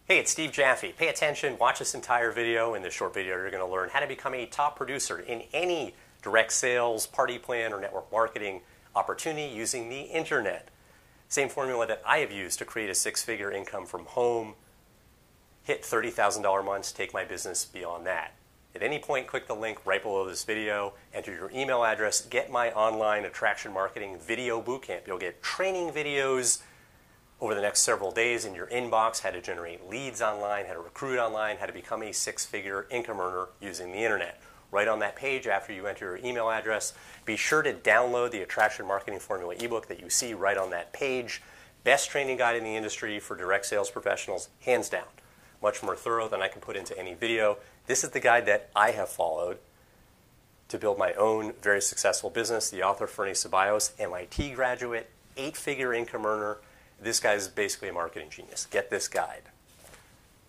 Hey, it's Steve Jaffe. Pay attention, watch this entire video. In this short video, you're going to learn how to become a top producer in any direct sales, party plan, or network marketing opportunity using the internet. Same formula that I have used to create a six-figure income from home, hit $30,000 months, take my business beyond that. At any point, click the link right below this video, enter your email address, get my online attraction marketing video bootcamp. You'll get training videos over the next several days in your inbox, how to generate leads online, how to recruit online, how to become a six-figure income earner using the internet. Right on that page, after you enter your email address, be sure to download the Attraction Marketing Formula ebook that you see right on that page. Best training guide in the industry for direct sales professionals, hands down. Much more thorough than I can put into any video. This is the guide that I have followed to build my own very successful business. The author, Fernie Ceballos, MIT graduate, 8-figure income earner. This guy is basically a marketing genius. Get this guide.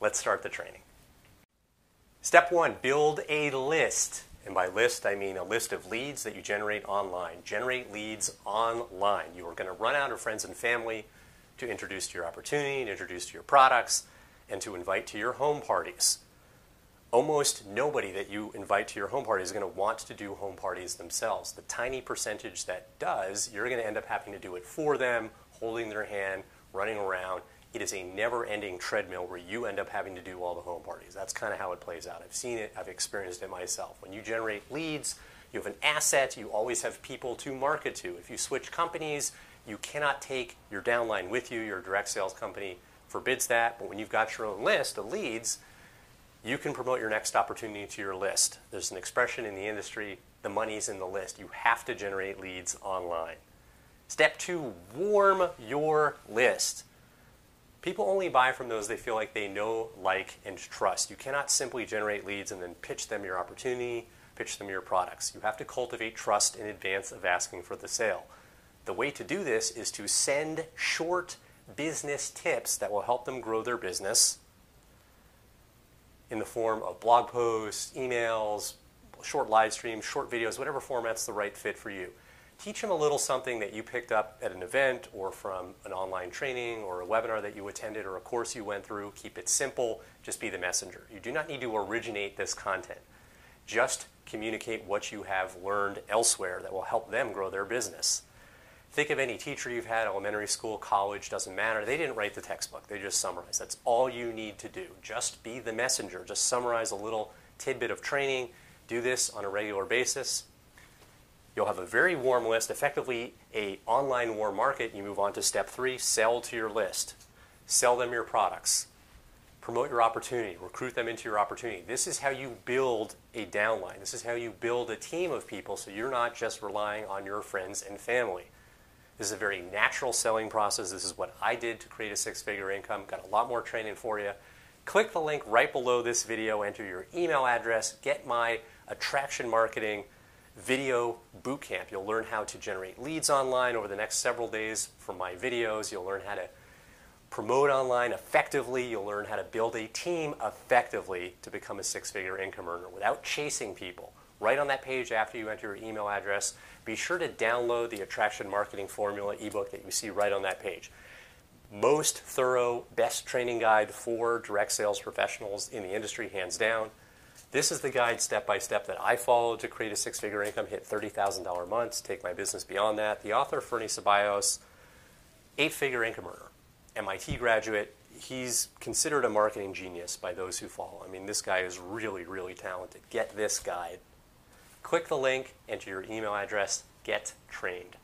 Let's start the training. Step 1, build a list. And by list, I mean a list of leads that you generate online. Generate leads online. You are going to run out of friends and family to introduce to your opportunity, to introduce to your products, and to invite to your home parties. Almost nobody that you invite to your home party is going to want to do home parties themselves. The tiny percentage that does, you're going to end up having to do it for them, holding their hand, running around. It is a never-ending treadmill where you end up having to do all the home parties. That's kind of how it plays out. I've seen it. I've experienced it myself. When you generate leads, you have an asset. You always have people to market to. If you switch companies, you cannot take your downline with you. Your direct sales company forbids that. But when you've got your own list of leads, you can promote your next opportunity to your list. There's an expression in the industry, the money's in the list. You have to generate leads online. Step 2, warm your list. People only buy from those they feel like they know, like, and trust. You cannot simply generate leads and then pitch them your opportunity, pitch them your products. You have to cultivate trust in advance of asking for the sale. The way to do this is to send short business tips that will help them grow their business in the form of blog posts, emails, short live streams, short videos, whatever format's the right fit for you. Teach them a little something that you picked up at an event or from an online training or a webinar that you attended or a course you went through. Keep it simple. Just be the messenger. You do not need to originate this content. Just communicate what you have learned elsewhere that will help them grow their business. Think of any teacher you've had, elementary school, college, doesn't matter. They didn't write the textbook. They just summarized. That's all you need to do. Just be the messenger. Just summarize a little tidbit of training. Do this on a regular basis. You'll have a very warm list, effectively an online warm market. You move on to step 3, sell to your list. Sell them your products. Promote your opportunity. Recruit them into your opportunity. This is how you build a downline. This is how you build a team of people so you're not just relying on your friends and family. This is a very natural selling process. This is what I did to create a six-figure income. Got a lot more training for you. Click the link right below this video. Enter your email address. Get my attraction marketing video bootcamp. You'll learn how to generate leads online over the next several days from my videos. You'll learn how to promote online effectively. You'll learn how to build a team effectively to become a six-figure income earner without chasing people. Right on that page after you enter your email address, be sure to download the Attraction Marketing Formula ebook that you see right on that page. Most thorough, best training guide for direct sales professionals in the industry, hands down. This is the guide step by step that I followed to create a six-figure income, hit $30,000 months, take my business beyond that. The author, Fernie Ceballos, 8-figure income earner, MIT graduate. He's considered a marketing genius by those who follow. I mean, this guy is really, really talented. Get this guide. Click the link, enter your email address, get trained.